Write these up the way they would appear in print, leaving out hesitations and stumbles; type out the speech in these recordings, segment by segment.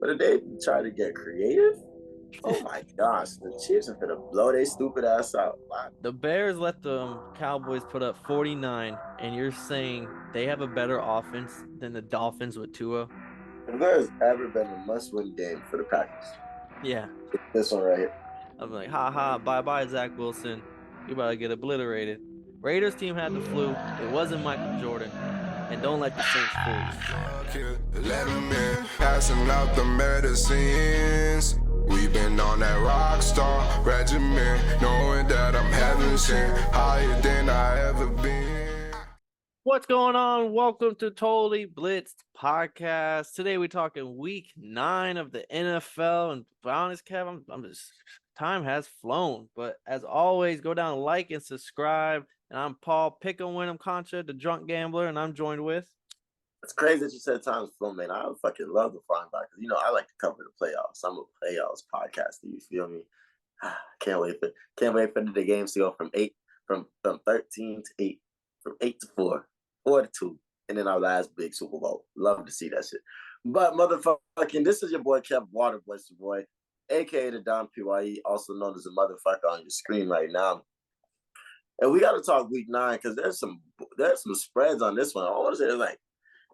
But if they try to get creative, oh my gosh, the Chiefs are gonna blow their stupid ass out. Wow. The Bears let the Cowboys put up 49, and you're saying they have a better offense than the Dolphins with Tua? If there's ever been a must-win game for the Packers, Yeah. it's this one right here. I'm like, ha ha, bye bye, Zach Wilson. You about to get obliterated. Raiders team had the flu. It wasn't Michael Jordan. And don't let the Saints fool you. Let 'em in, passing out the medicines. We've been on that rock star regimen, knowing that I'm heaven sent, higher than I ever been. What's going on? Welcome to Totally Blitzed Podcast. Today we're talking week 9 of the NFL. And to be honest, Kev, I'm just time has flown. But as always, go down, like, and subscribe. And I'm Paul Pick 'em Win 'em Contra, the drunk gambler, and I'm joined with It's crazy that you said times flow, man. I fucking love the flying back because I like to cover the playoffs. I'm a playoffs podcaster. You feel me? Can't wait for the games to go from 13 to 8, from 8 to 4, 4 to 2, and then our last big Super Bowl. Love to see that shit. But motherfucking, this is your boy Kev Waterboy, your boy, aka the Don Pye, also known as the motherfucker on your screen right now. And we got to talk week 9 because there's some spreads on this one. I want to say like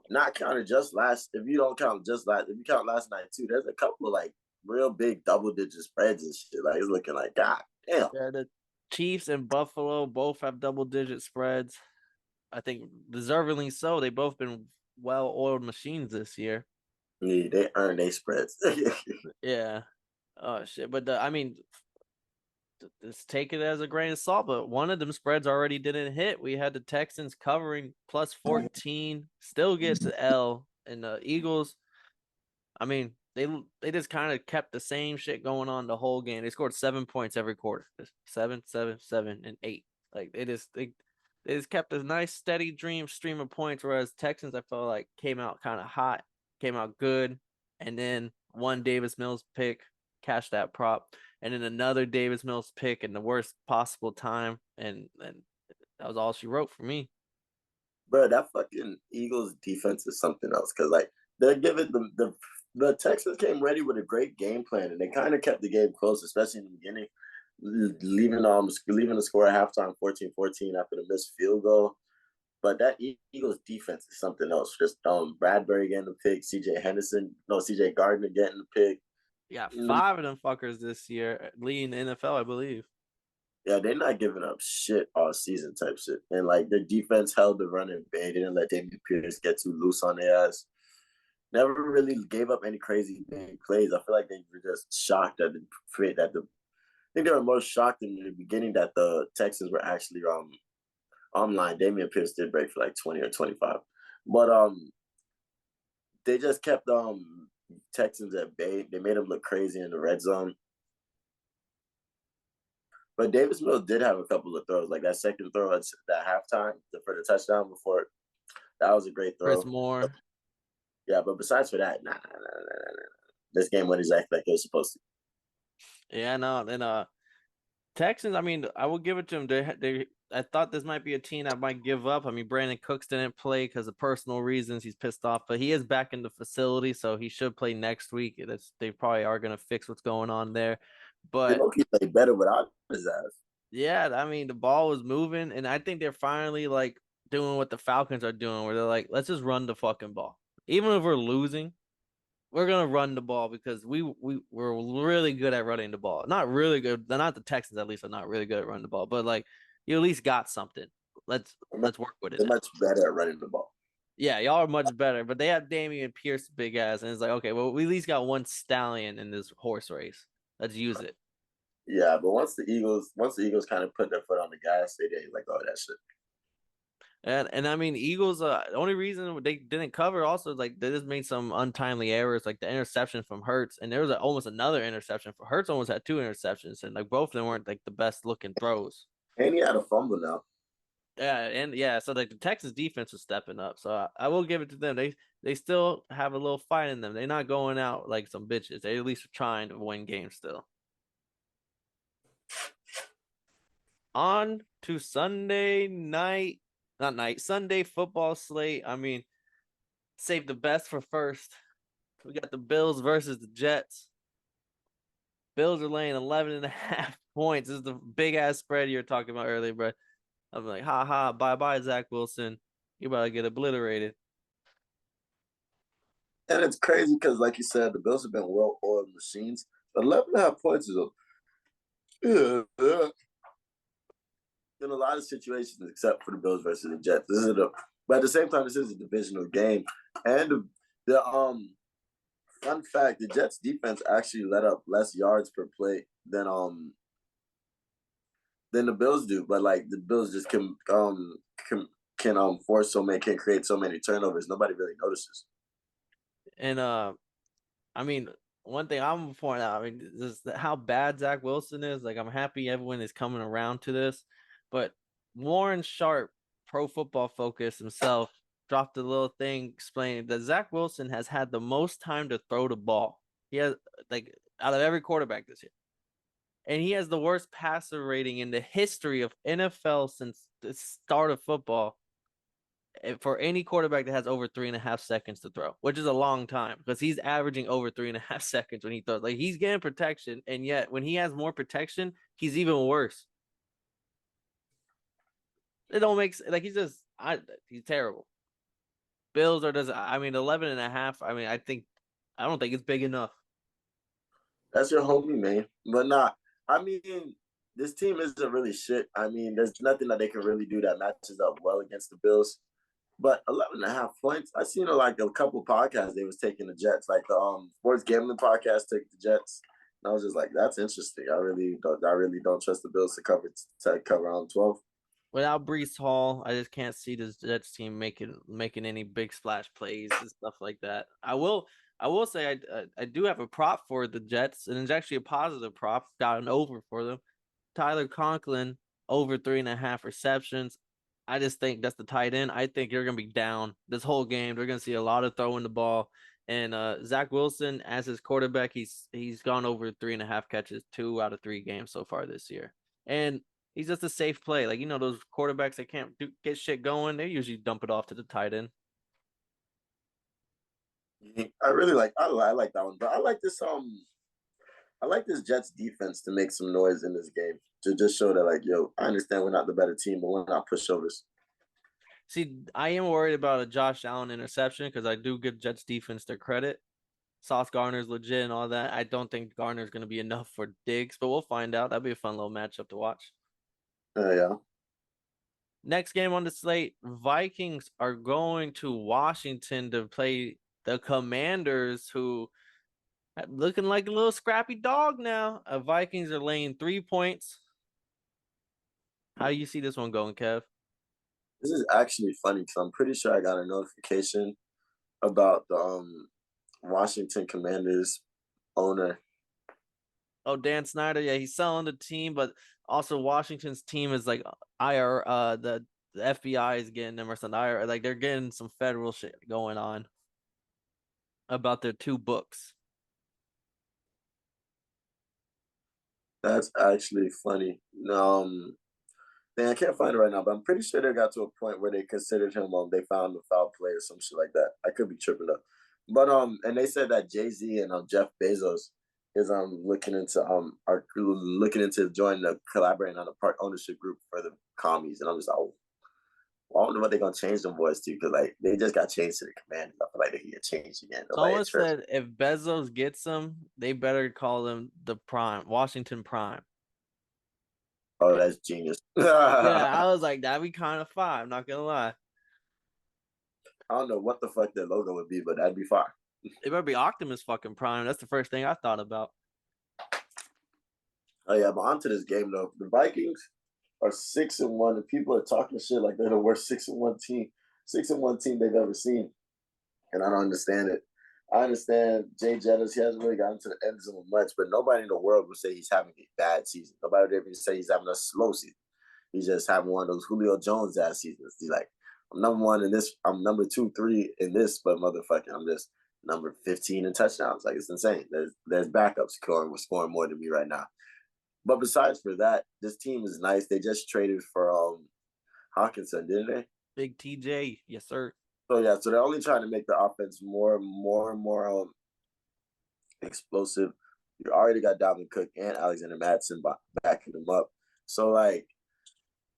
not counting just last. If you don't count just last, if you count last night too, there's a couple of like real big double digit spreads and shit. Like it's looking like God damn. the Chiefs and Buffalo both have double-digit spreads. I think deservingly so. They both been well-oiled machines this year. Yeah, they earn their spreads. Yeah. Oh shit. But I mean, just take it as a grain of salt. But one of them spreads already didn't hit. We had the Texans covering plus 14, still gets the L, and the Eagles. I mean, they just kind of kept the same shit going on the whole game. They scored 7 points every quarter. 7, 7, 7, and 8. Like they just kept a nice steady stream of points. Whereas Texans, I felt like came out kind of hot, came out good, and then one Davis Mills pick, cashed that prop, and then another Davis Mills pick in the worst possible time, and that was all she wrote for me. Bro, that fucking Eagles defense is something else because like they're giving the Texans came ready with a great game plan and they kind of kept the game close, especially in the beginning, leaving the score at halftime 14-14 after the missed field goal. But that Eagles defense is something else. Just Bradbury getting the pick, CJ Gardner getting the pick. You got 5 of them fuckers this year leading the NFL, I believe. Yeah, they're not giving up shit all season type shit. And like their defense held the run in bay. They didn't let David Pierce get too loose on their ass. Never really gave up any crazy big plays. I feel like they were just shocked that I think they were more shocked in the beginning that the Texans were actually online. Damian Pierce did break for like 20 or 25. But they just kept Texans at bay. They made them look crazy in the red zone. But Davis Mills did have a couple of throws, like that second throw at that halftime for the touchdown before. That was a great Chris throw. Moore. Yeah, but besides for that, nah. This game went exactly like it was supposed to. Yeah, no, and Texans. I mean, I will give it to them. I thought this might be a team that might give up. I mean, Brandon Cooks didn't play because of personal reasons. He's pissed off, but he is back in the facility, so he should play next week. They probably are gonna fix what's going on there. But He played better without his ass. yeah, I mean, the ball was moving, and I think they're finally like doing what the Falcons are doing, where they're like, let's just run the fucking ball, even if we're losing. We're gonna run the ball because we're really good at running the ball. Not really good. They're not the Texans, at least, are not really good at running the ball. But like, you at least got something. Let's work with it They're now. much better at running the ball. Yeah, y'all are much better. But they have Damian Pierce, big ass, and it's like, okay, well, we at least got one stallion in this horse race. Let's use it. Yeah, but once the Eagles kind of put their foot on the gas, they did like, oh, that shit. And I mean, Eagles. The only reason they didn't cover also is like they just made some untimely errors, like the interception from Hurts, and there was almost another interception for Hurts. Almost had 2 interceptions, and like both of them weren't like the best looking throws. And he had a fumble now. Yeah, and yeah, so like the Texas defense was stepping up. So I will give it to them. They still have a little fight in them. They're not going out like some bitches. They at least are trying to win games still. On to Sunday night, not night, Sunday football slate. I mean, save the best for first. We got the Bills versus the Jets. Bills are laying 11.5 points. This is the big ass spread you were talking about earlier, bro. I'm like, ha ha, bye bye, Zach Wilson. You about to get obliterated. And it's crazy because, like you said, the Bills have been well-oiled machines. 11.5 points is in a lot of situations, except for the Bills versus the Jets. But at the same time, this is a divisional game. And the fun fact: the Jets defense actually let up less yards per play than the Bills do. But like the Bills just can can create so many turnovers. Nobody really notices. And I mean, one thing I'm gonna point out, I mean, is how bad Zach Wilson is. Like, I'm happy everyone is coming around to this, but Warren Sharp, Pro Football Focus himself, dropped a little thing explaining that Zach Wilson has had the most time to throw the ball. He has, like, out of every quarterback this year, and he has the worst passer rating in the history of NFL since the start of football for any quarterback that has over 3.5 seconds to throw, which is a long time because he's averaging over 3.5 seconds when he throws. Like, he's getting protection, and yet when he has more protection, he's even worse. It don't make like he's terrible. Bills are does I mean 11.5. I mean, I don't think it's big enough. That's your homie, man. But nah, I mean, this team isn't really shit. I mean, there's nothing that they can really do that matches up well against the Bills. But 11.5 points, I seen like a couple podcasts they was taking the Jets, like the sports gambling podcast took the Jets. And I was just like, that's interesting. I really don't trust the Bills to cover on 12. Without Brees Hall, I just can't see this Jets team making any big splash plays and stuff like that. I will say I do have a prop for the Jets, and it's actually a positive prop. Got an over for them. Tyler Conklin over 3.5 receptions. I just think that's the tight end. I think you're gonna be down this whole game. They're gonna see a lot of throwing the ball. And Zach Wilson as his quarterback, he's gone over 3.5 catches 2 out of 3 games so far this year. And he's just a safe play. Like, those quarterbacks that can't get shit going, they usually dump it off to the tight end. I like that one, but I like this Jets defense to make some noise in this game to just show that, like, yo, I understand we're not the better team, but we're not pushovers. See, I am worried about a Josh Allen interception because I do give Jets defense their credit. Sauce Gardner's legit and all that. I don't think Gardner's going to be enough for Diggs, but we'll find out. That'll be a fun little matchup to watch. Yeah. Next game on the slate, Vikings are going to Washington to play the Commanders, who looking like a little scrappy dog now. Vikings are laying 3 points. How do you see this one going, Kev? This is actually funny because I'm pretty sure I got a notification about the Washington Commanders owner. Oh, Dan Snyder, yeah, he's selling the team, but also Washington's team is like the FBI is getting them or something. Like, they're getting some federal shit going on about their 2 books. That's actually funny. I can't find it right now, but I'm pretty sure they got to a point where they considered him. They found the foul play or some shit like that. I could be tripping up, but and they said that Jay-Z and Jeff Bezos is looking into joining collaborating on a park ownership group for the commies, and I'm just like, oh, well, I wonder what they're gonna change them boys to, because like they just got changed to the Commanders. I feel like they can get changed again. Someone said if Bezos gets them, they better call them the Prime, Washington Prime. Oh, that's genius. Yeah, I was like, that'd be kind of fire. I'm not gonna lie. I don't know what the fuck their logo would be, but that'd be fire. It better be Optimus fucking Prime. That's the first thing I thought about. Oh yeah, but onto this game though. The Vikings are 6-1, and people are talking shit like they're the worst 6-1 team they've ever seen, and I don't understand it. I understand Jay Jettis, he hasn't really gotten to the end zone much, but nobody in the world would say he's having a bad season. Nobody would ever say he's having a slow season. He's just having one of those Julio Jones ass seasons. He's like, I'm number 1 in this, I'm number 2, 3 in this, but motherfucking, I'm just number 15 in touchdowns. Like, it's insane. There's backups scoring more than me right now. But besides for that, this team is nice. They just traded for Hawkinson, didn't they? Big TJ, yes sir. So yeah, so they're only trying to make the offense more explosive. You already got Dalvin Cook and Alexander Madison backing them up. So, like,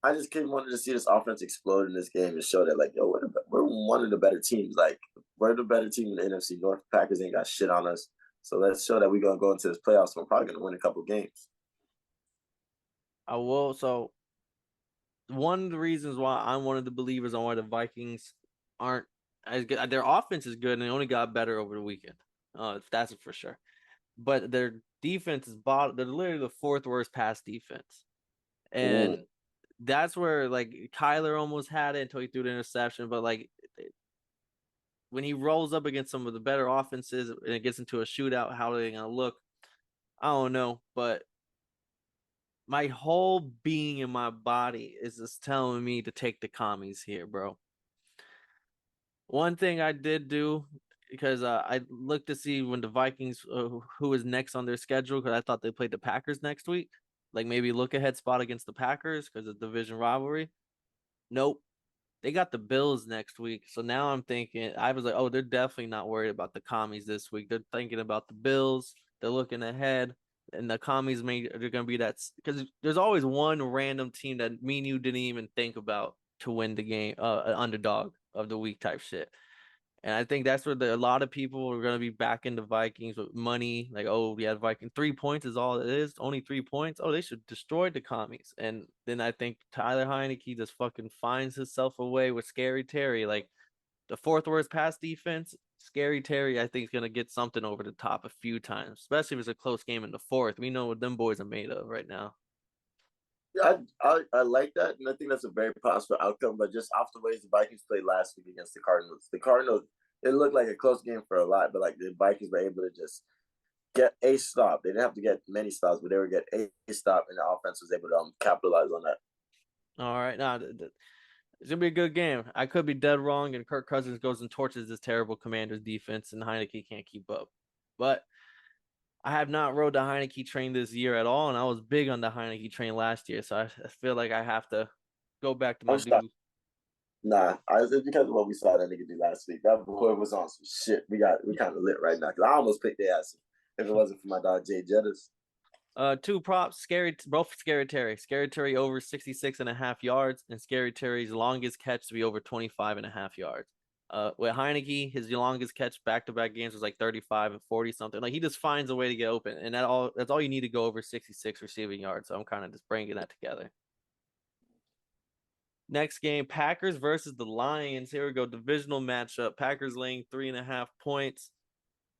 I just wanted to see this offense explode in this game and show that, like, yo, we're one of the better teams. Like, we're the better team in the NFC North. Packers ain't got shit on us. So let's show that we're going to go into this playoffs. We're probably going to win a couple games. I will. So one of the reasons why I'm one of the believers on why the Vikings aren't as good, their offense is good and they only got better over the weekend. That's for sure. But their defense is bottom. They're literally the fourth worst pass defense. And that's where, like, Kyler almost had it until he threw the interception. But, like, when he rolls up against some of the better offenses and it gets into a shootout, how are they going to look? I don't know. But my whole being in my body is just telling me to take the commies here, bro. One thing I did do, because I looked to see when the Vikings, who is next on their schedule, because I thought they played the Packers next week. Like, maybe look ahead spot against the Packers because of division rivalry. Nope. They got the Bills next week. So now I'm thinking, I was like, oh, they're definitely not worried about the commies this week. They're thinking about the Bills. They're looking ahead. And the commies, they're going to be that, because there's always one random team that me and you didn't even think about to win the game, an underdog of the week type shit. And I think that's where a lot of people are going to be back into Vikings with money. Like, oh, yeah, Viking 3 points is all it is. Only 3 points. Oh, they should destroy the commies. And then I think Tyler Heineke just fucking finds himself away with Scary Terry. Like, the fourth worst pass defense, Scary Terry, I think, is going to get something over the top a few times, especially if it's a close game in the fourth. We know what them boys are made of right now. Yeah, I like that, and I think that's a very possible outcome. But just off the ways the Vikings played last week against the Cardinals, it looked like a close game for a lot, but like the Vikings were able to just get a stop. They didn't have to get many stops, but they were get a stop, and the offense was able to capitalize on that. All right, now it's gonna be a good game. I could be dead wrong, and Kirk Cousins goes and torches this terrible Commanders defense, and Heineke can't keep up. But I have not rode the Heineke train this year at all, and I was big on the Heineke train last year, so I feel like I have to go back to my dude. Nah, it's because of what we saw that nigga do last week. That boy was on some shit. We kind of lit right now because I almost picked their ass if it wasn't for my dog Jay Jettis. Two props, both Scary Terry. Scary Terry over 66.5 yards, and Scary Terry's longest catch to be over 25.5 yards. With Heineke, his longest catch back-to-back games was like 35 and 40 something. Like, he just finds a way to get open, and that's all you need to go over 66 receiving yards. So I'm kind of just bringing that together. Next game, Packers versus the Lions. Here we go, divisional matchup. Packers laying 3.5 points.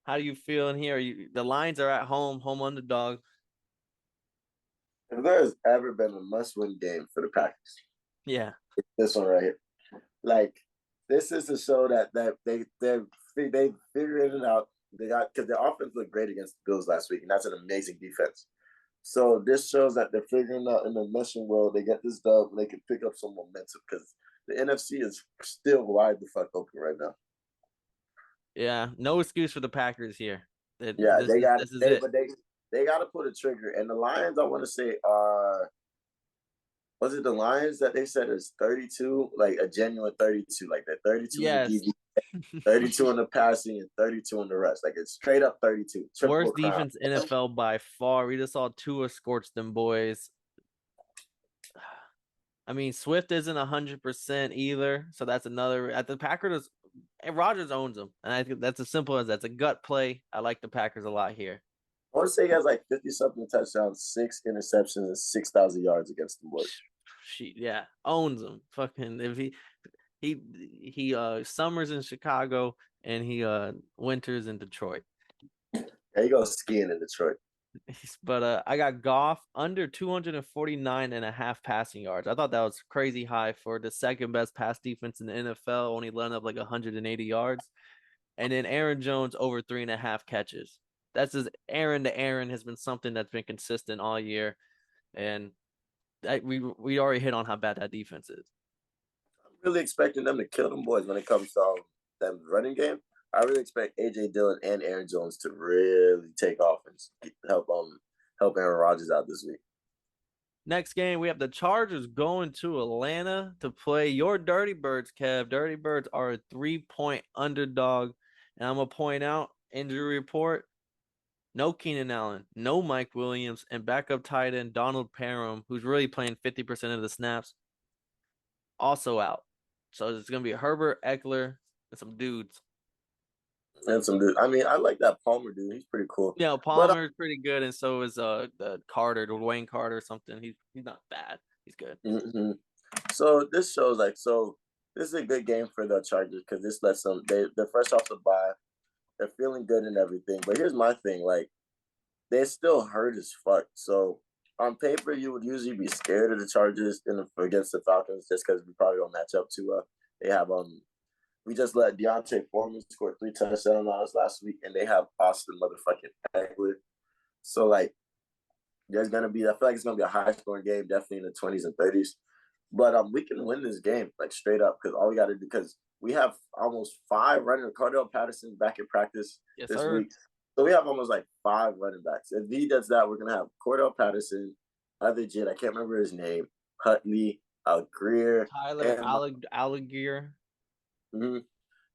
How do you feel in here? The Lions are at home underdog. If there's ever been a must-win game for the Packers, yeah, it's this one right here. Like, this is to show that they figured it out. They got, because their offense looked great against the Bills last week, and that's an amazing defense. So this shows that they're figuring out in the mission world. They get this dub, and they can pick up some momentum because the NFC is still wide the fuck open right now. Yeah, no excuse for the Packers here. They got to pull the trigger. And the Lions, I want to say, was it the Lions that they said is 32, like a genuine 32, like that 32 yes. in the DV, 32 in the passing, and 32 in the rest. Like, it's straight up 32. Worst defense NFL by far. We just saw Tua scorch them boys. I mean, Swift isn't 100% either, so that's another. At the Packers, Rodgers owns them, and I think that's as simple as that's a gut play. I like the Packers a lot here. I want to say he has like 50-something touchdowns, 6 interceptions, and 6,000 yards against the boys. Yeah, owns them. Fucking if he summers in Chicago and he winters in Detroit. There you go, skiing in Detroit. But I got Goff under 249.5 passing yards. I thought that was crazy high for the second best pass defense in the NFL, only letting up like 180 yards. And then Aaron Jones over 3.5 catches. That's just Aaron to Aaron has been something that's been consistent all year. And we already hit on how bad that defense is. I'm really expecting them to kill them boys when it comes to them running game. I really expect A.J. Dillon and Aaron Jones to really take off and help Aaron Rodgers out this week. Next game, we have the Chargers going to Atlanta to play your Dirty Birds, Kev. Dirty Birds are a 3-point underdog. And I'm going to point out, injury report, no Keenan Allen, no Mike Williams, and backup tight end Donald Parham, who's really playing 50% of the snaps, also out. So it's gonna be Herbert, Eckler, and some dudes. And some dude. I mean, I like that Palmer dude. He's pretty cool. Yeah, But Palmer is pretty good, and so is the Carter, Dwayne Carter or something. He's not bad. He's good. So this shows this is a good game for the Chargers because this lets them they're fresh off the bye. They're feeling good and everything. But here's my thing, like they're still hurt as fuck. So on paper, you would usually be scared of the Chargers against the Falcons just because we probably don't match up too well. They have we just let Deontay Foreman score 3 touchdowns on us last week, and they have Austin motherfucking Eckler. So like, there's gonna be I feel like it's gonna be a high scoring game, definitely in the 20s and 30s. But we can win this game like straight up because all we got to do because we have almost 5 running. Cordell Patterson back in practice this week, so we have almost like 5 running backs. If he does that, we're gonna have Cordell Patterson, other Jit, I can't remember his name, Hutley, Greer, Tyler Allegier.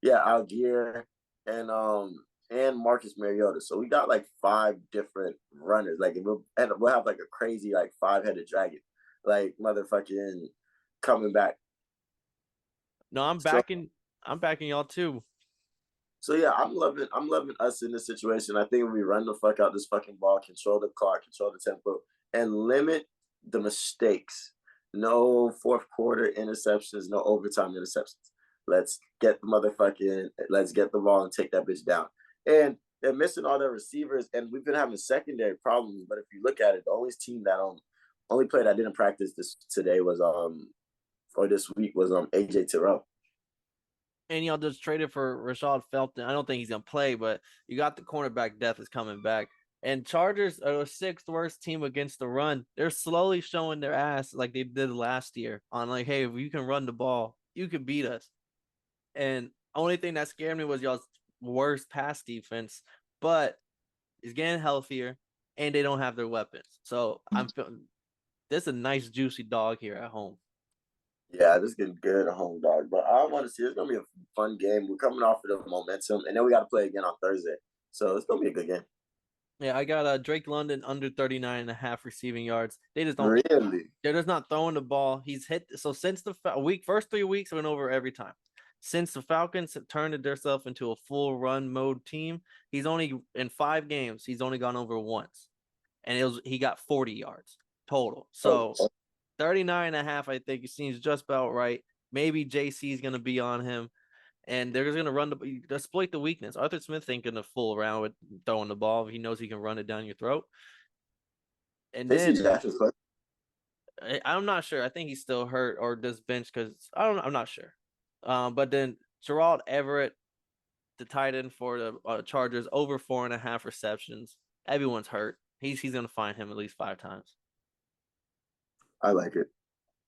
Yeah, Algier and Marcus Mariota. So we got like 5 different runners. Like we'll have like a crazy like 5-headed dragon, like motherfucking coming back. No, I'm backing y'all too. So yeah, I'm loving us in this situation. I think if we run the fuck out this fucking ball, control the clock, control the tempo, and limit the mistakes. No fourth quarter interceptions, no overtime interceptions. Let's get the ball and take that bitch down. And they're missing all their receivers, and we've been having secondary problems. But if you look at it, the only player that didn't practice this week was AJ Terrell. And y'all just traded for Rashad Felton. I don't think he's gonna play, but you got the cornerback depth is coming back. And Chargers are the 6th worst team against the run. They're slowly showing their ass like they did last year on like, hey, if you can run the ball, you can beat us. And only thing that scared me was y'all's worst pass defense, but it's getting healthier and they don't have their weapons. So I'm feeling this is a nice juicy dog here at home. Yeah, this is getting good at home, dog. But I want to see it's gonna be a fun game. We're coming off of the momentum, and then we got to play again on Thursday, so it's gonna be a good game. Yeah, I got Drake London under 39.5 receiving yards. They just don't really. They're just not throwing the ball. He's hit so since the first 3 weeks went over every time. Since the Falcons have turned themselves into a full run mode team, he's only in 5 games. He's only gone over once, and he got 40 yards total. So 39.5, I think it seems just about right. Maybe JC is going to be on him, and they're just going to run exploit the weakness. Arthur Smith ain't going to fool around with throwing the ball if he knows he can run it down your throat. And then I'm not sure. I think he's still hurt or just bench because I'm not sure. But then Gerald Everett, the tight end for the Chargers, over 4.5 receptions. Everyone's hurt. He's gonna find him at least 5 times. I like it.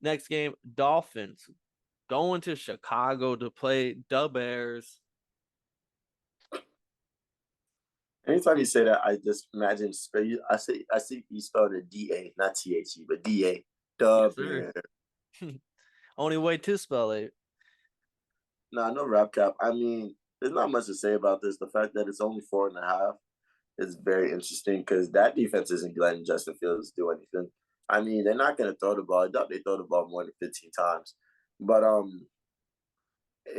Next game, Dolphins going to Chicago to play the Bears. Anytime you say that, I just imagine I see you spelled it D-A, not T-H-E, but D-A. The Bears. Only way to spell it. No rap cap. I mean, there's not much to say about this. The fact that it's only 4.5 is very interesting because that defense isn't letting Justin Fields do anything. I mean, they're not going to throw the ball. I doubt they throw the ball more than 15 times. But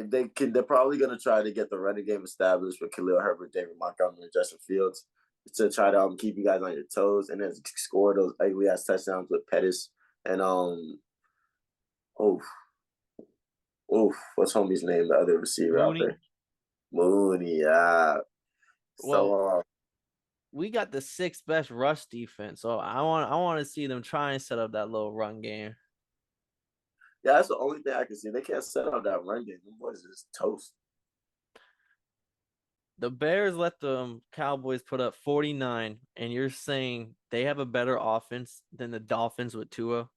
they're probably going to try to get the running game established with Khalil Herbert, David Montgomery, and Justin Fields to try to keep you guys on your toes and then score those ugly ass touchdowns with Pettis and what's homie's name? The other receiver Mooney. out there, Mooney. Yeah. Well, we got the 6th best rush defense, so I want to see them try and set up that little run game. Yeah, that's the only thing I can see. They can't set up that run game. Them boys is toast. The Bears let the Cowboys put up 49, and you're saying they have a better offense than the Dolphins with Tua?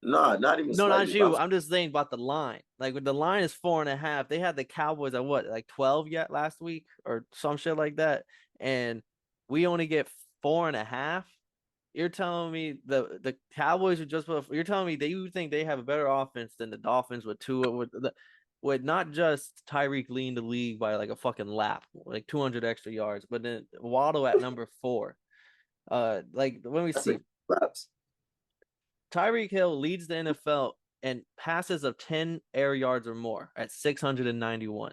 No, not even. No, not you. I'm just saying about the line. Like, when the line is 4.5, they had the Cowboys at what, like 12 yet last week or some shit like that, and we only get 4.5. You're telling me the Cowboys are just. You're telling me that you think they have a better offense than the Dolphins with Tua with with not just Tyreek leading the league by like a fucking lap, like 200 extra yards, but then Waddle at number 4. Like when we see Laps. Tyreek Hill leads the NFL in passes of 10 air yards or more at 691.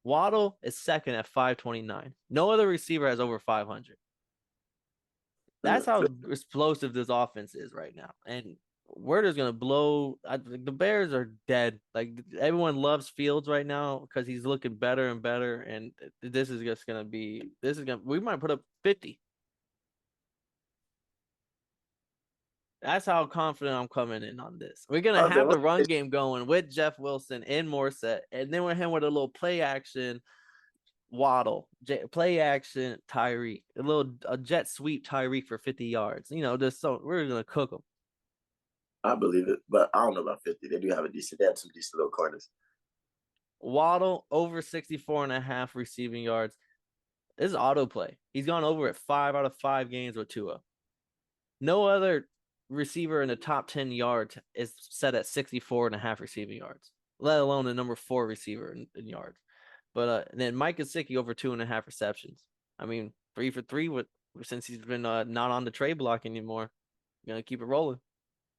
Waddle is second at 529. No other receiver has over 500. That's how explosive this offense is right now. And we're just going to blow. The Bears are dead. Like, everyone loves Fields right now because he's looking better and better. And this is just going to be, we might put up 50. That's how confident I'm coming in on this. We're going to have the run game going with Jeff Wilson and Morset. And then we're him with a little play action Waddle, play action Tyreek, a jet sweep Tyreek for 50 yards. Just so we're gonna cook them. I believe it, but I don't know about 50. They have some decent little corners. Waddle over 64.5 receiving yards. This is autoplay. He's gone over it 5 out of 5 games with Tua. No other receiver in the top 10 yards is set at 64.5 receiving yards, let alone the number 4 receiver in yards. But then Mike Gesicki over 2.5 receptions. I mean, 3 for 3 since he's been not on the trade block anymore. Gonna keep it rolling.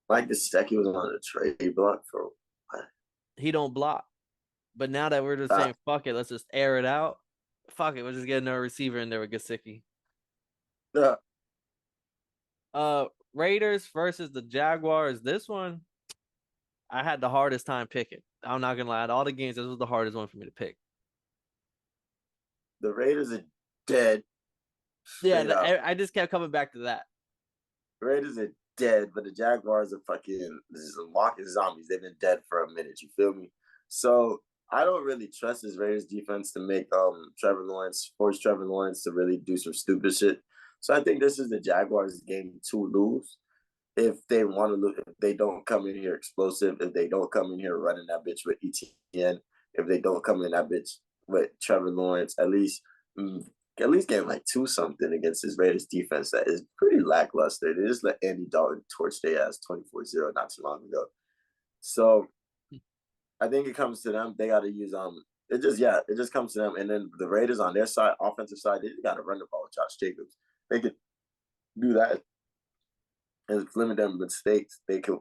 Mike Gesicki was on the trade block for what? He don't block. But now that we're just saying fuck it, let's just air it out. Fuck it, we'll just get another receiver in there with Gesicki. Yeah. Raiders versus the Jaguars. This one, I had the hardest time picking. I'm not gonna lie. All the games, this was the hardest one for me to pick. The Raiders are dead. Yeah, I just kept coming back to that. The Raiders are dead, but the Jaguars are fucking walking zombies. They've been dead for a minute. You feel me? So I don't really trust this Raiders defense to make force Trevor Lawrence to really do some stupid shit. So I think this is the Jaguars' game to lose. If they want to lose, if they don't come in here explosive, if they don't come in here running that bitch with ETN, if they don't come in that bitch with Trevor Lawrence, at least getting like 2-something against this Raiders defense that is pretty lackluster. They just let Andy Dalton torch their ass 24-0 not too long ago. So I think it comes to them. They got to use it just comes to them. And then the Raiders on their side, offensive side, they got to run the ball with Josh Jacobs. They could do that and limit them mistakes. They could.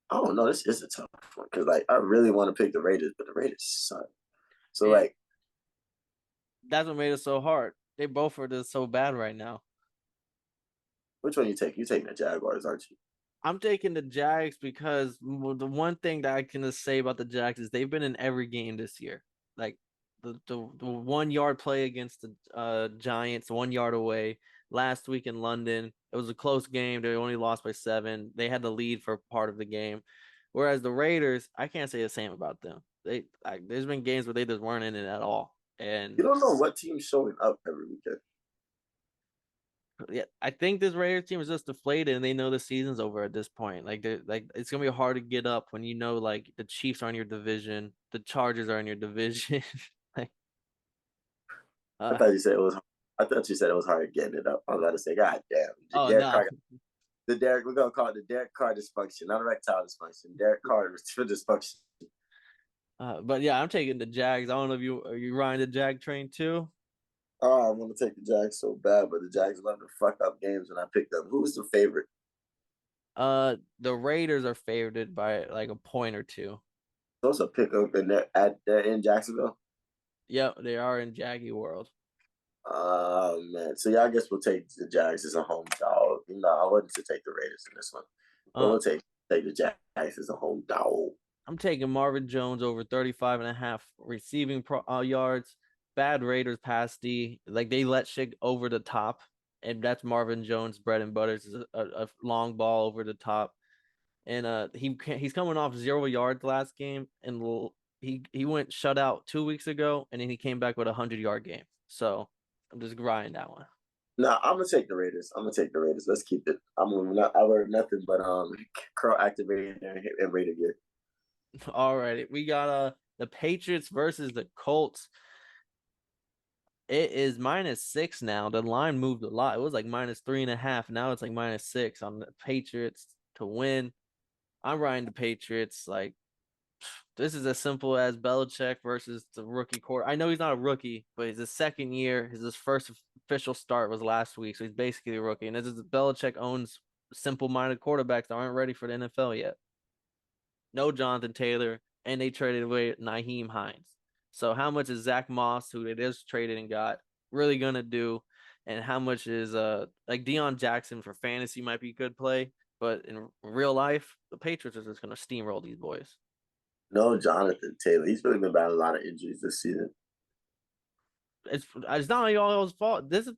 I don't know. This is a tough one because I really want to pick the Raiders, but the Raiders suck. So that's what made it so hard. They both are just so bad right now. Which one you take? You taking the Jaguars, aren't you? I'm taking the Jags because the one thing that I can just say about the Jags is they've been in every game this year. Like the 1 yard play against the Giants, 1 yard away. Last week in London, it was a close game. They only lost by 7. They had the lead for part of the game. Whereas the Raiders, I can't say the same about them. There's been games where they just weren't in it at all. And you don't know what team's showing up every weekend. Yeah, I think this Raiders team is just deflated, and they know the season's over at this point. Like it's gonna be hard to get up when you know like the Chiefs are in your division, the Chargers are in your division. I thought you said it was. I thought you said it was hard getting it up. I was about to say, God damn. We're gonna call it the Derek Carr dysfunction, not erectile dysfunction. Derek Carr dysfunction. But yeah, I'm taking the Jags. I don't know if are you riding the Jag train too? Oh, I want to take the Jags so bad, but the Jags love to fuck up games when I pick them. Who's the favorite? The Raiders are favored by like a point or 2. Those are pick up and they're in Jacksonville. Yep, they are in Jaggy World. Oh man, so yeah, I guess we'll take the Jags as a home dog. I wanted to take the Raiders in this one, but we'll take the Jags as a home dog. I'm taking Marvin Jones over 35.5 receiving yards. Bad Raiders pass D. Like they let shit over the top, and that's Marvin Jones' bread and butter. Is a long ball over the top, and he's coming off 0 yards last game, and he went shutout 2 weeks ago, and then he came back with a 100-yard game. So I'm just grinding that one. No, I'm gonna take the Raiders. Let's keep it. I wear nothing but curl activated and Raider gear. All right, we got the Patriots versus the Colts. It is -6 now. The line moved a lot. It was like -3.5. Now it's like -6 on the Patriots to win. I'm riding the Patriots. Like this is as simple as Belichick versus the rookie quarter. I know he's not a rookie, but it's his second year. His first official start was last week, so he's basically a rookie. And this is Belichick owns simple-minded quarterbacks that aren't ready for the NFL yet. No Jonathan Taylor, and they traded away Nyheim Hines. So how much is Zach Moss, who they just traded and got, really gonna do? And how much is like Deion Jackson for fantasy might be good play, but in real life, the Patriots are just gonna steamroll these boys. No, Jonathan Taylor. He's really been battling a lot of injuries this season. It's not y'all's fault. This is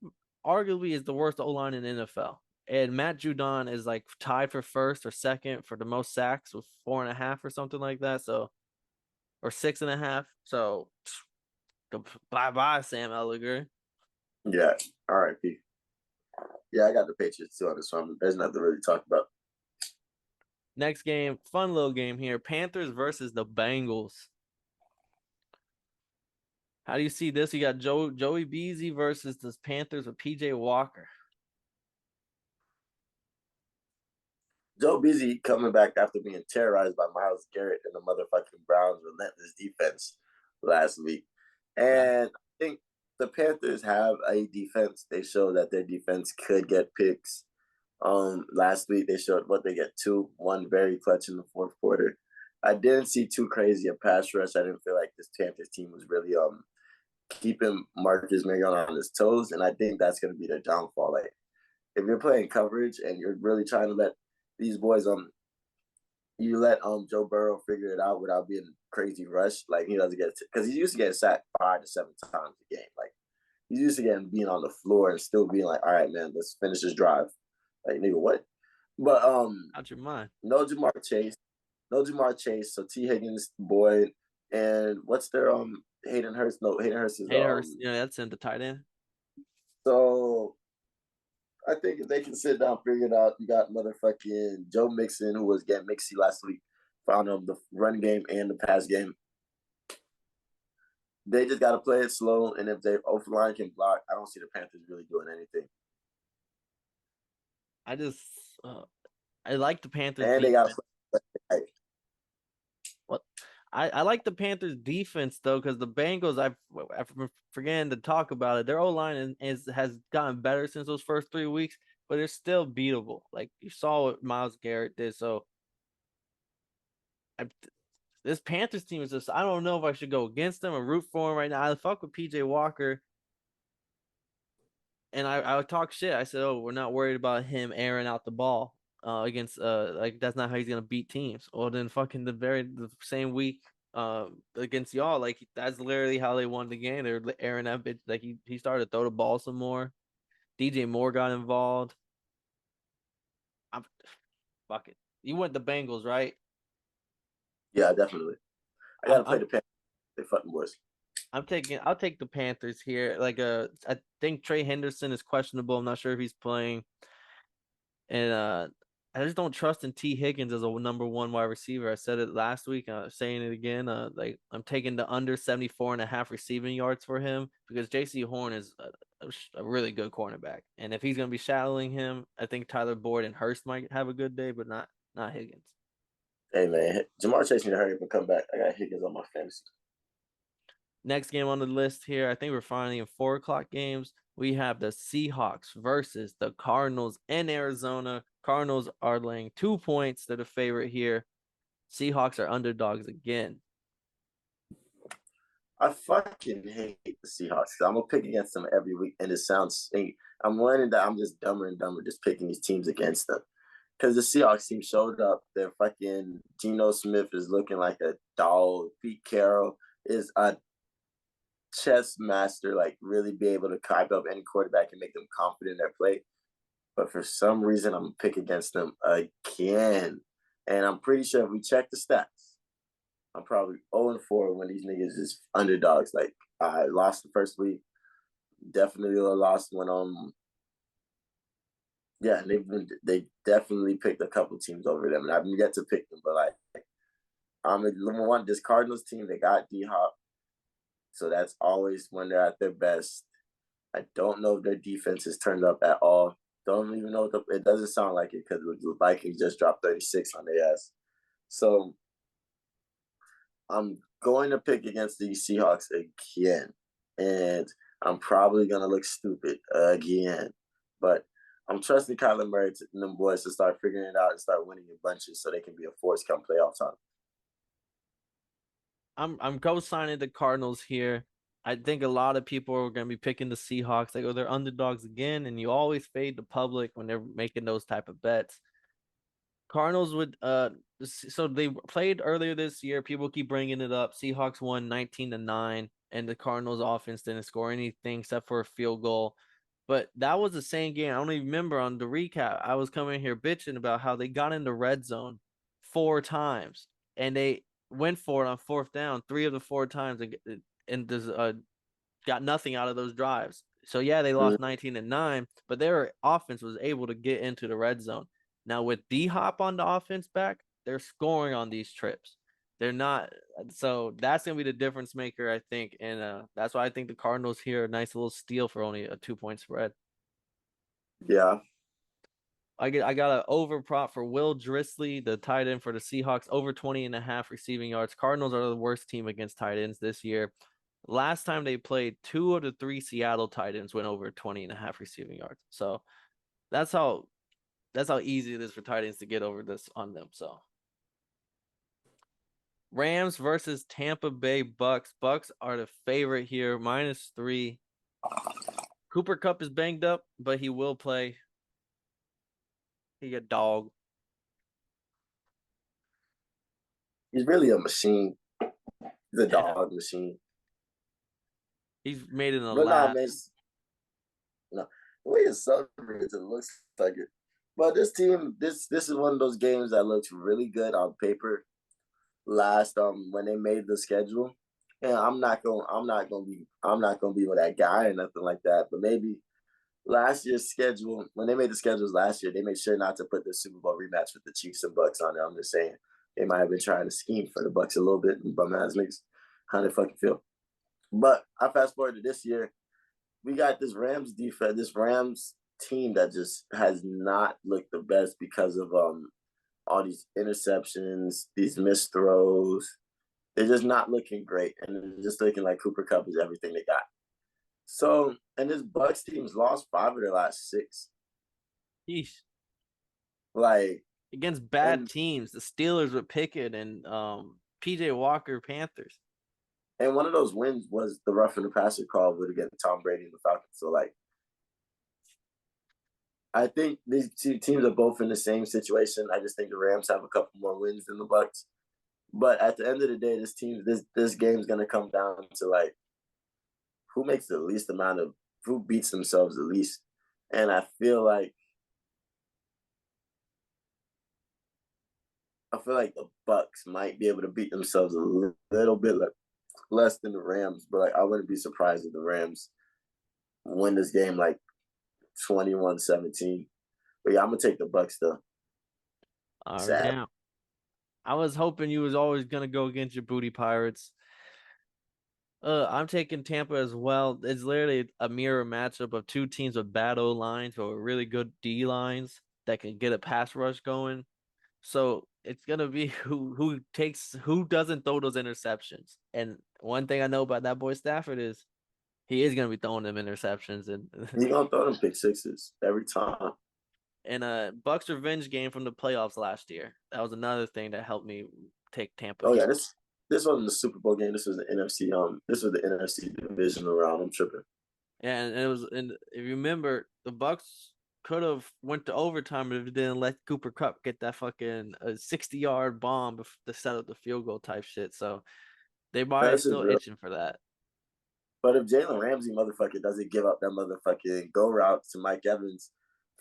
arguably is the worst O line in the NFL. And Matt Judon is like tied for first or second for the most sacks with 4.5 or something like that. So, or 6.5. So, bye bye, Sam Ellinger. Yeah, R.I.P. Yeah, I got the Patriots too on this one. There's nothing to really talk about. Next game, fun little game here. Panthers versus the Bengals. How do you see this? You got Joey Beasy versus the Panthers with PJ Walker. Joe Beasy coming back after being terrorized by Myles Garrett and the motherfucking Browns' relentless defense last week. And I think the Panthers have a defense. They showed that their defense could get picks. Last week they showed what they get two, one very clutch in the fourth quarter. I didn't see too crazy a pass rush. I didn't feel like this Panthers team was really keeping Marcus Mariota on his toes, and I think that's going to be their downfall. Like if you're playing coverage and you're really trying to let these boys you let Joe Burrow figure it out without being crazy rushed. Like he doesn't get because he's used to getting sacked 5 to 7 times a game. Like he's used to being on the floor and still being like, all right, man, let's finish this drive. Like nigga, what? But out your mind. No Jamar Chase. So T Higgins, Boyd, and what's their Hayden Hurst? No, Hayden Hurst is yeah, that's in the tight end. So I think if they can sit down, figure it out, you got motherfucking Joe Mixon, who was getting mixy last week, found the run game and the pass game. They just got to play it slow, and if their offensive line can block, I don't see the Panthers really doing anything. I like the Panthers. And they got what? I like the Panthers defense though, because the Bengals, I'm forgetting to talk about it. Their O line has gotten better since those first 3 weeks, but they're still beatable. Like you saw what Myles Garrett did. So this Panthers team is just, I don't know if I should go against them or root for him right now. I fuck with PJ Walker. And I would talk shit. I said, "Oh, we're not worried about him airing out the ball against like that's not how he's gonna beat teams." Or then fucking the same week against y'all, like that's literally how they won the game. They're airing that bitch. Like he started to throw the ball some more. DJ Moore got involved. Fuck it. You went the Bengals, right? Yeah, definitely. I gotta play the Panthers. They fucking boys. I'll take the Panthers here. Like I think Trey Henderson is questionable. I'm not sure if he's playing. And I just don't trust in T Higgins as a number one wide receiver. I said it last week. I'm saying it again. Like I'm taking the under 74.5 receiving yards for him because JC Horn is a really good cornerback. And if he's gonna be shadowing him, I think Tyler Boyd and Hurst might have a good day, but not Higgins. Hey man, Jamar Chase need to hurry up and come back. I got Higgins on my fantasy. Next game on the list here, I think we're finally in 4:00 games. We have the Seahawks versus the Cardinals in Arizona. Cardinals are laying 2 points. They're the favorite here. Seahawks are underdogs again. I fucking hate the Seahawks because I'm gonna pick against them every week, and it sounds. I'm learning that I'm just dumber and dumber just picking these teams against them. Because the Seahawks team showed up. Their fucking Geno Smith is looking like a dog. Pete Carroll is a chess master, like really be able to hype up any quarterback and make them confident in their play. But for some reason, I'm gonna pick against them again. And I'm pretty sure if we check the stats, I'm probably 0-4 when these niggas is underdogs. Like I lost the first week, definitely lost when yeah, they definitely picked a couple teams over them, and I've yet to pick them. But like, number one, this Cardinals team, they got D-Hop, so that's always when they're at their best. I don't know if their defense has turned up at all. Don't even know it doesn't sound like it because the Vikings just dropped 36 on their ass. So I'm going to pick against the Seahawks again, and I'm probably gonna look stupid again. But I'm trusting Kyler Murray and them boys to start figuring it out and start winning in bunches so they can be a force come playoff time. I'm co-signing the Cardinals here. I think a lot of people are going to be picking the Seahawks. They go, they're underdogs again, and you always fade the public when they're making those type of bets. Cardinals would so they played earlier this year. People keep bringing it up. Seahawks won 19-9, and the Cardinals offense didn't score anything except for a field goal. But that was the same game. I don't even remember on the recap. I was coming here bitching about how they got in the red zone 4 times, and they went for it on fourth down 3 of the 4 times, and got nothing out of those drives. So yeah, they lost 19-9, but their offense was able to get into the red zone. Now with D-Hop on the offense back, they're scoring on these trips. They're not, so that's gonna be the difference maker, I think, and that's why I think the Cardinals here a nice little steal for only a 2-point spread. Yeah. I got an over prop for Will Driscoll, the tight end for the Seahawks, over 20.5 receiving yards. Cardinals are the worst team against tight ends this year. Last time they played, 2 of the 3 Seattle tight ends went over 20.5 receiving yards. So that's how easy it is for tight ends to get over this on them. So Rams versus Tampa Bay Bucks. Bucks are the favorite here, -3. Cooper Kupp is banged up, but he will play. He a dog. He's really a machine. He's a dog machine. He's made it in a But lap. man, no, the way it's celebrated, it looks like it. But this team, this is one of those games that looks really good on paper. Last when they made the schedule, and I'm not gonna be with that guy or nothing like that. But maybe last year's schedule, when they made the schedules last year, they made sure not to put the Super Bowl rematch with the Chiefs and Bucks on it. I'm just saying they might have been trying to scheme for the Bucks a little bit and bum ass niggas. How they fucking feel. But I fast forward to this year, we got this Rams defense, this Rams team that just has not looked the best because of all these interceptions, these missed throws. They're just not looking great, and they're just looking like Cooper Kupp is everything they got. So, and this Bucks team's lost 5 of their last 6. Yeesh. Like against bad teams, the Steelers with Pickett and PJ Walker Panthers. And one of those wins was the roughing the passer call with against Tom Brady and the Falcons. So like, I think these 2 teams are both in the same situation. I just think the Rams have a couple more wins than the Bucks. But at the end of the day, this game's gonna come down to like who makes the least amount of who beats themselves the least. And I feel like the Bucks might be able to beat themselves a little bit less than the Rams, but like I wouldn't be surprised if the Rams win this game like 21-17. But yeah, I'm gonna take the Bucks though. Damn. I was hoping you was always gonna go against your booty Pirates. I'm taking Tampa as well. It's literally a mirror matchup of 2 teams with bad O lines but with really good D lines that can get a pass rush going. So it's gonna be who doesn't throw those interceptions. And one thing I know about that boy Stafford is he is gonna be throwing them interceptions, and he's gonna throw them pick sixes every time. And Bucks revenge game from the playoffs last year. That was another thing that helped me take Tampa. Oh yeah, this wasn't the Super Bowl game. This was the NFC. This was the NFC divisional round. I'm tripping. And it was, and if you remember, the Bucks could have went to overtime if it didn't let Cooper Kupp get that fucking 60-yard bomb to set up the field goal type shit. So they might still itching for that. But if Jalen Ramsey motherfucker doesn't give up that motherfucking go route to Mike Evans,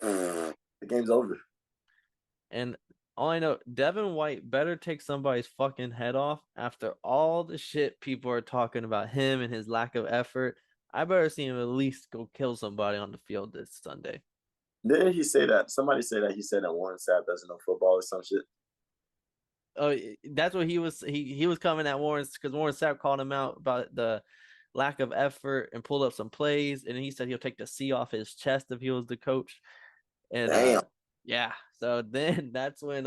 the game's over. And all I know, Devin White better take somebody's fucking head off after all the shit people are talking about him and his lack of effort. I better see him at least go kill somebody on the field this Sunday. Didn't he say that? Somebody said that he said that Warren Sapp doesn't know football or some shit. Oh, that's what he was. He was coming at Warren because Warren Sapp called him out about the lack of effort and pulled up some plays, and he said he'll take the C off his chest if he was the coach. And damn. Yeah. So then that's when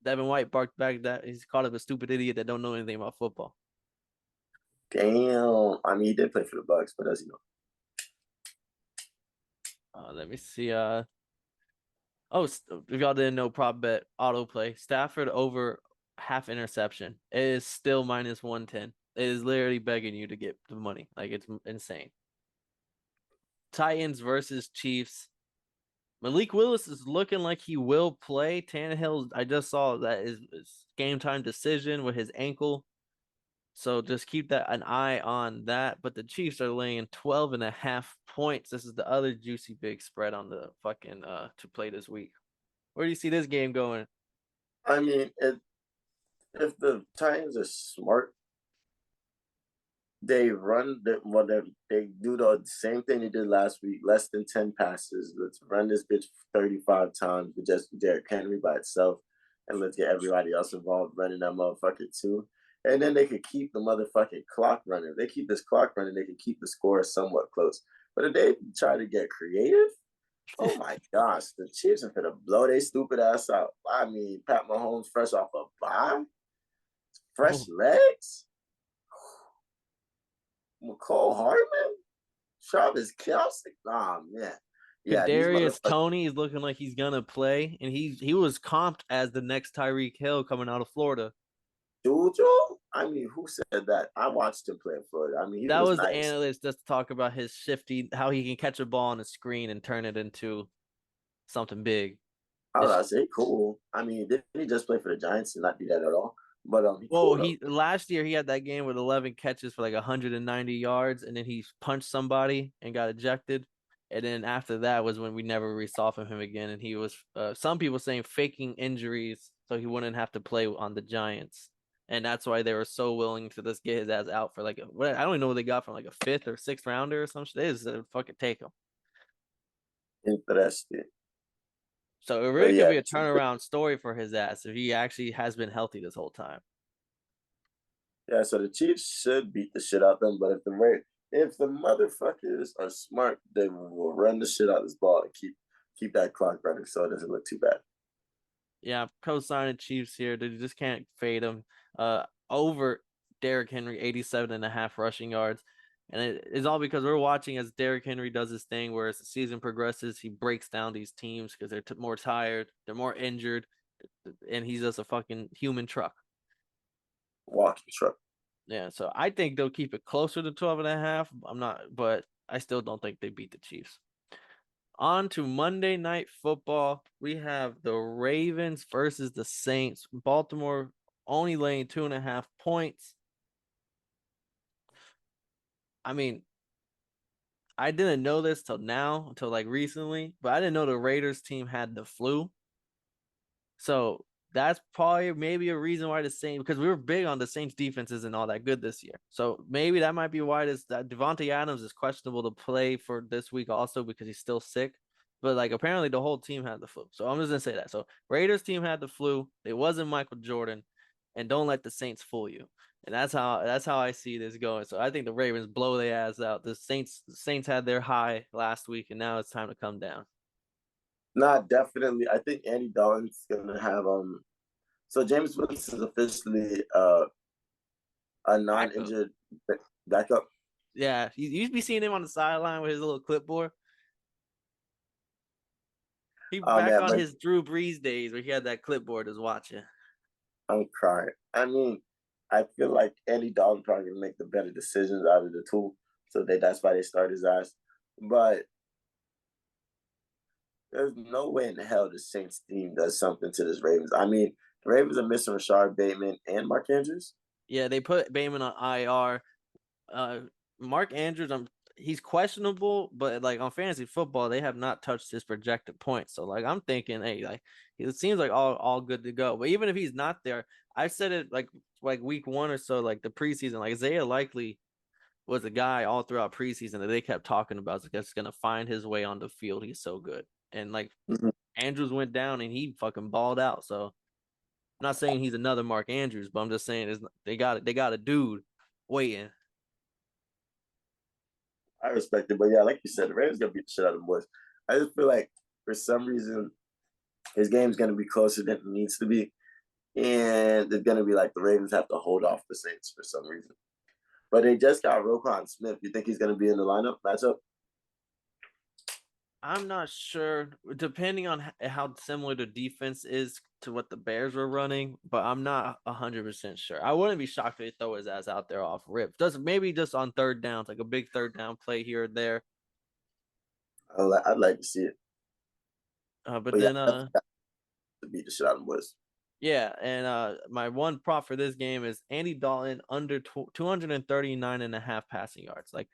Devin White barked back that he's called him a stupid idiot that don't know anything about football. Damn. I mean, he did play for the Bucks, but as you know. Let me see. Oh, if y'all didn't know, prop bet autoplay Stafford over half interception. It is still minus 110. It is literally begging you to get the money. Like, it's insane. Titans versus Chiefs. Malik Willis is looking like he will play. Tannehill, I just saw that is game time decision with his ankle. So just keep an eye on that. But the Chiefs are laying 12.5 points. This is the other juicy big spread on the fucking to play this week. Where do you see this game going? I mean, if the Titans are smart, they they do the same thing they did last week, less than 10 passes. Let's run this bitch 35 times with just Derrick Henry by itself, and let's get everybody else involved running that motherfucker too. And then they could keep the motherfucking clock running. If they keep this clock running, they can keep the score somewhat close. But if they try to get creative, oh my gosh, the Chiefs are gonna blow their stupid ass out. I mean, Pat Mahomes fresh off a bye, fresh legs. McCole Hardman, Travis Kelce. Oh man, yeah, these Kadarius motherfuckers. Toney is looking like he's gonna play, and he was comped as the next Tyreek Hill coming out of Florida. Juju? I mean, who said that? I watched him play in Florida. I mean, he That was was the nice. analyst just to talk about his shifty, how he can catch a ball on a screen and turn it into something big. I was say cool. I mean, didn't he just play for the Giants and not do that at all? But Well, cool he last year he had that game with 11 catches for like 190 yards, and then he punched somebody and got ejected. And then after that was when we never re-saw from him again. And he was some people saying faking injuries so he wouldn't have to play on the Giants. And that's why they were so willing to just get his ass out for like I don't even know what they got from like a 5th or 6th rounder or some shit. They just fucking take him. interesting. So it But really could yeah, be a turnaround story for his ass if he actually has been healthy this whole time. yeah. So the Chiefs should beat the shit out of them. But if the motherfuckers are smart, they will run the shit out of this ball and keep that clock running so it doesn't look too bad. Yeah, co-signing Chiefs here. They just can't fade them. Over Derrick Henry, 87.5 rushing yards. And it is all because we're watching as Derrick Henry does his thing where as the season progresses, he breaks down these teams because they're more tired, they're more injured, and he's just a fucking human truck. Walking truck. Yeah, so I think they'll keep it closer to 12.5. I'm not, but I still don't think they beat the Chiefs. On to Monday Night Football. We have the Ravens versus the Saints. Baltimore only laying 2.5 points. I mean, I didn't know this until like recently, but I didn't know the Raiders team had the flu. So that's probably maybe a reason why the Saints, because we were big on the Saints defense isn't all that good this year. So maybe that might be why that Devontae Adams is questionable to play for this week also because he's still sick. But like apparently the whole team had the flu. So I'm just gonna say that. So Raiders team had the flu. It wasn't Michael Jordan, and don't let the Saints fool you. And that's how I see this going. So I think the Ravens blow their ass out. The Saints had their high last week, and now it's time to come down. Nah, definitely. I think Andy Dalton's gonna have So James Winston is officially a non-injured backup. Yeah, you used to be seeing him on the sideline with his little clipboard. He back Man, on but his Drew Brees days where he had that clipboard is watching. I'm crying. I mean, I feel like Andy Dalton probably gonna make the better decisions out of the two, so that's why they start his ass. But there's no way in hell the Saints team does something to this Ravens. I mean, the Ravens are missing Rashard Bateman and Mark Andrews. Yeah, they put Bateman on IR. Mark Andrews, he's questionable, but like on fantasy football, they have not touched his projected points. So like I'm thinking, hey, like it seems like all good to go. But even if he's not there, I said it like week 1 or so, like the preseason, like Isaiah Likely was a guy all throughout preseason that they kept talking about. That's gonna find his way on the field. He's so good. And like Andrews went down and he fucking balled out. So I'm not saying he's another Mark Andrews, but I'm just saying they got a dude waiting. I respect it, but yeah, like you said, the Ravens gonna beat the shit out of the boys. I just feel like for some reason his game's gonna be closer than it needs to be, and it's gonna be like the Ravens have to hold off the Saints for some reason. But they just got Roquan Smith. You think he's going to be in the lineup matchup? I'm not sure, depending on how similar the defense is to what the Bears were running, but I'm not 100% sure. I wouldn't be shocked if they throw his ass out there off rip. Maybe just on third downs, like a big third down play here or there. I'd like to see it. But then, to beat the shit out of the boys. Yeah, and my one prop for this game is Andy Dalton under 239.5 passing yards. Like,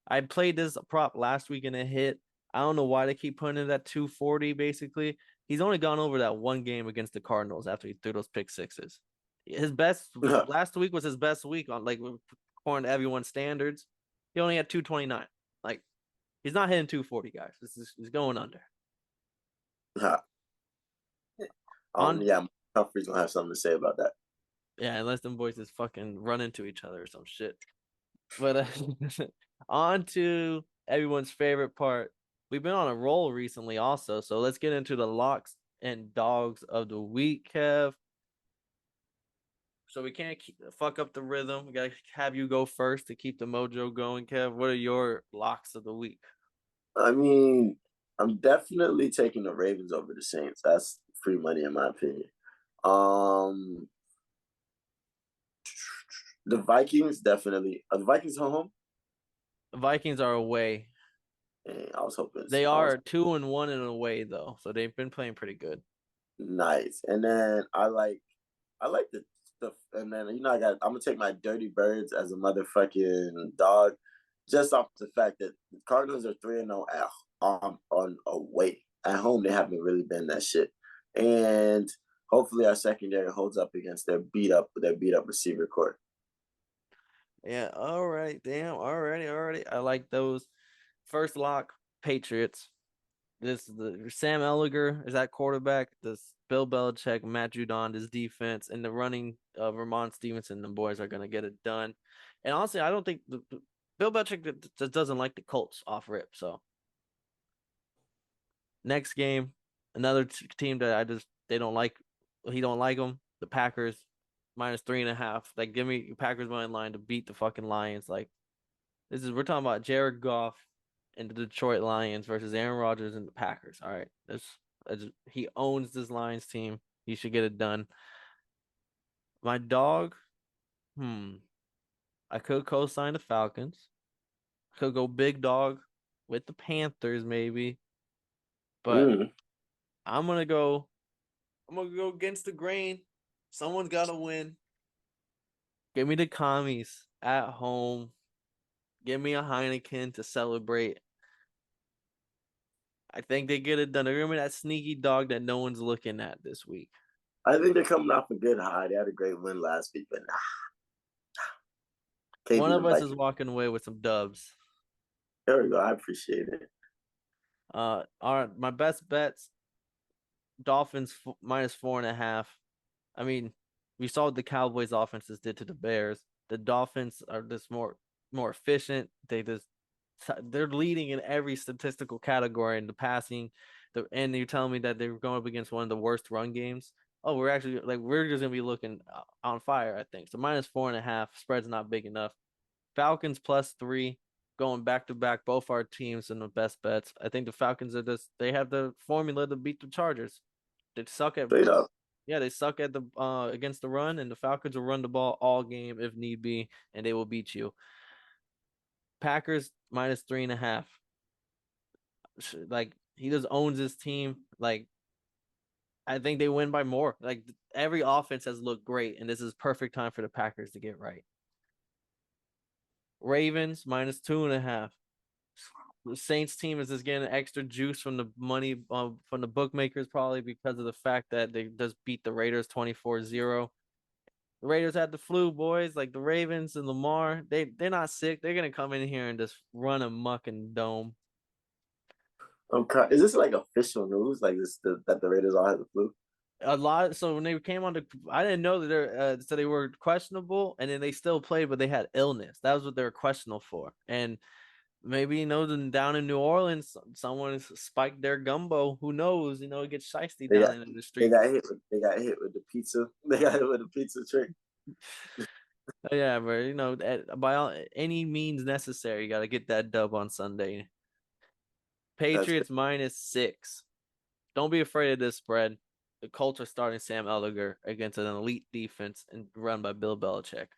I played this prop last week and it hit. I don't know why they keep putting it at 240, basically. He's only gone over that one game against the Cardinals after he threw those pick sixes. His best last week was his best week on, like, according to everyone's standards. He only had 229. Like, he's not hitting 240, guys. He's going under. Yeah, Humphrey's gonna have something to say about that. Yeah, unless them boys just fucking run into each other or some shit. But on to everyone's favorite part. We've been on a roll recently also, so let's get into the locks and dogs of the week, Kev. So we can't fuck up the rhythm. We gotta have you go first to keep the mojo going, Kev. What are your locks of the week? I mean, I'm definitely taking the Ravens over the Saints. That's free money in my opinion. The Vikings definitely. Are the Vikings home? The Vikings are away. I was hoping they are 2-1 in away though, so they've been playing pretty good. Nice, and then I like the and then I'm gonna take my Dirty Birds as a motherfucking dog, just off the fact that the Cardinals are 3-0 on away. At home, they haven't really been that shit, and hopefully our secondary holds up against their beat up receiver core. Yeah, all right, damn, already. I like those. First lock, Patriots. This is the Sam Ellinger is that quarterback. This Bill Belichick, Matt Judon, this defense, and the running of Vermont Stevenson. The boys are gonna get it done. And honestly, I don't think Bill Belichick just doesn't like the Colts off rip. So next game, another team that they don't like. He don't like them. The Packers -3.5. Like, give me Packers money line to beat the fucking Lions. Like, we're talking about Jared Goff and the Detroit Lions versus Aaron Rodgers and the Packers. All right, he owns this Lions team. He should get it done. My dog, I could co-sign the Falcons. I could go big dog with the Panthers maybe, but I'm gonna go against the grain. Someone's got to win. Give me the commies at home. Give me a Heineken to celebrate. I think they get it done. They're gonna be that sneaky dog that no one's looking at this week. I think they're coming off a good high. They had a great win last week, but one of us is walking away with some dubs. There we go. I appreciate it. All right, my best bets: Dolphins -4.5. I mean, we saw what the Cowboys' offenses did to the Bears. The Dolphins are just more efficient. They're leading in every statistical category in the passing. And you're telling me that they were going up against one of the worst run games. Oh, we're just gonna be looking on fire, I think. So -4.5, spread's not big enough. Falcons +3, going back to back. Both our teams in the best bets. I think the Falcons they have the formula to beat the Chargers. They suck at they suck at the against the run, and the Falcons will run the ball all game if need be, and they will beat you. Packers -3.5. Like, he just owns his team. Like, I think they win by more. Like, every offense has looked great, and this is perfect time for the Packers to get right. Ravens -2.5. The Saints team is just getting extra juice from the money from the bookmakers, probably because of the fact that they just beat the Raiders 24-0. The Raiders had the flu, boys. Like, the Ravens and Lamar, they're not sick. They're gonna come in here and just run amok in the dome. Okay, is this like official news? Like that the Raiders all had the flu? A lot. So when they came on I didn't know that so they were questionable, and then they still played, but they had illness. That was what they were questionable for. And maybe, down in New Orleans, someone spiked their gumbo. Who knows? It gets shiesty down in the street. They got hit with the pizza. They got hit with the pizza trick. Yeah, but by any means necessary, you got to get that dub on Sunday. Patriots -6. Don't be afraid of this spread. The Colts are starting Sam Ellinger against an elite defense and run by Bill Belichick.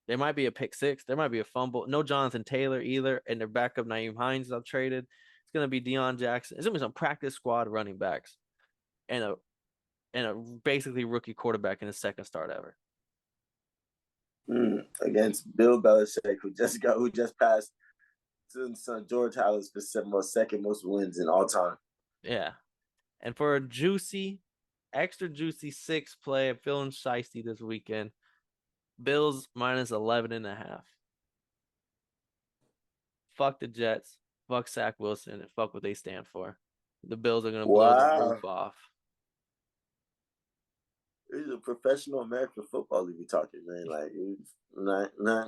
There might be a pick six. There might be a fumble. No Jonathan Taylor either. And their backup, Naeem Hines, is traded. It's going to be Deion Jackson. It's going to be some practice squad running backs and a basically rookie quarterback in his second start ever. Against Bill Belichick, who just passed son George Halas for second most wins in all time. Yeah. And for a extra juicy 6 play, I'm feeling shiesty this weekend. Bills -11.5. Fuck the Jets. Fuck Zach Wilson. And fuck what they stand for. The Bills are going to blow the roof off. This is a professional American football league we talking, man. Like,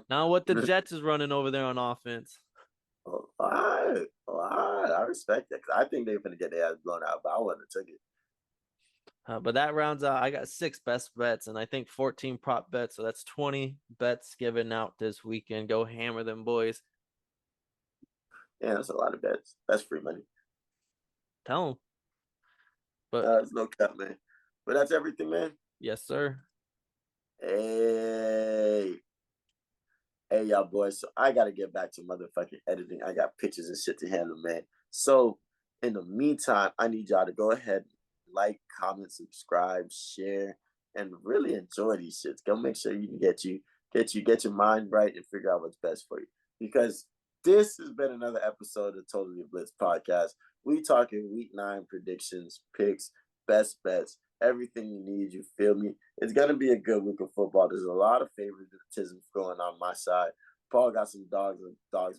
Now what the Jets is running over there on offense. All right. I respect that because I think they're going to get their ass blown out, but I wouldn't have took it. But that rounds out. I got 6 best bets and I think 14 prop bets. So that's 20 bets given out this weekend. Go hammer them, boys. Yeah, that's a lot of bets. That's free money. Tell them. But there's no cut, man. But that's everything, man. Yes, sir. Hey, y'all boys. So I got to get back to motherfucking editing. I got pictures and shit to handle, man. So in the meantime, I need y'all to go ahead, like, comment, subscribe, share, and really enjoy these shits. Go make sure you can get your mind right and figure out what's best for you. Because this has been another episode of Totally Blitz Podcast. We talking week 9 predictions, picks, best bets, everything you need. You feel me? It's gonna be a good week of football. There's a lot of favoritism going on my side. Paul got some dogs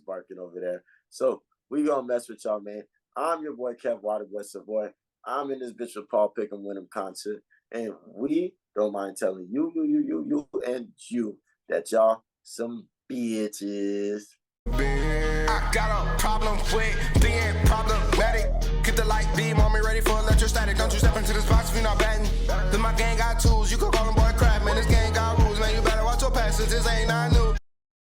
barking over there. So we gonna mess with y'all, man. I'm your boy Kev Waterboy Savoy. I'm in this bitch with Paul Pick'em Win'em concert, and we don't mind telling you, and you that y'all some bitches. I got a problem with being problematic. Get the light beam on me, ready for electrostatic. Don't you step into this box if you're not batting. Then my gang got tools.